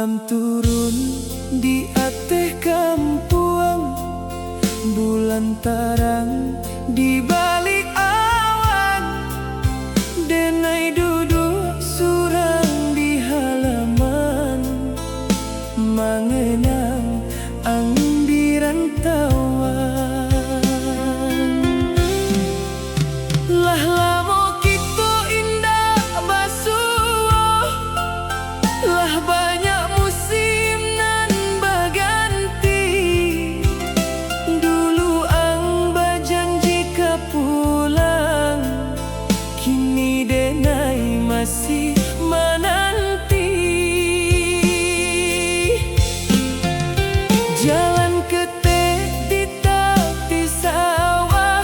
Malam turun di ateh kampung, bulan tarang di balik awan. Denai duduk surang di halaman, mengenang angdiran tawan. Lah lamo kita indah basuh, lah banyak musim nan berganti. Dulu ang berjanji ke pulang, kini denai masih menanti. Jalan ketek di tepi sawah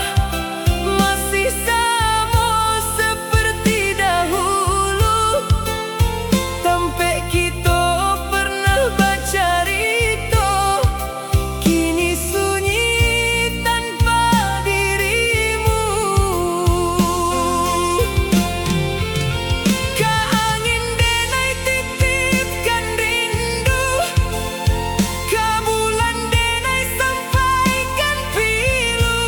masih sama seperti dahulu. Sampai kita pernah bercerita, kini sunyi tanpa dirimu. Ke angin denai titipkan rindu, ke bulan denai sampaikan pilu.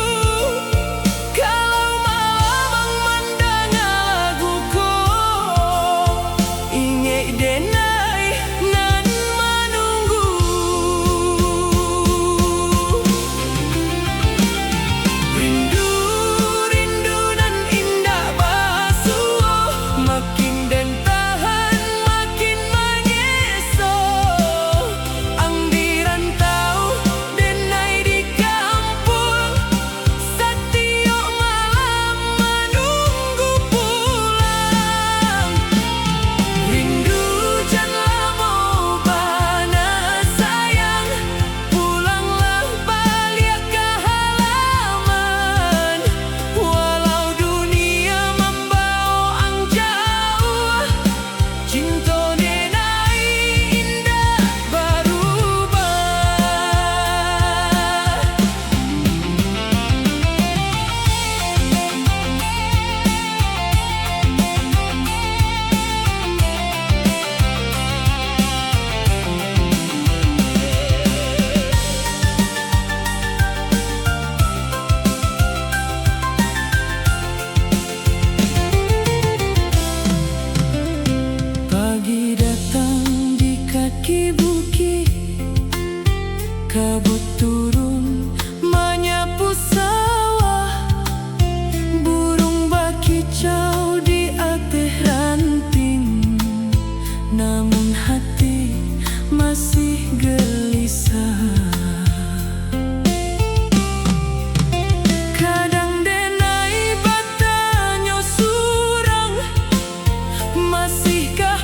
Kalau malam memandang laguku, ingat denai nan menunggu. Rindu, rindu nan indah basuh, makin den tahan makin mengesah. Angdiran tahu denai di kampung, setiap malam menunggu pulang. Rindu janganlah mau bana sayang, pulanglah balik ke halaman. Walau dunia membawa ang jauh, cinta denai indah berubah. Pagi datang di kaki bukit, kabut turun menyapu sawah. Burung bakicau di ateh ranting, namun hati masih gelisah. Kadang denai bertanya surang, masihkah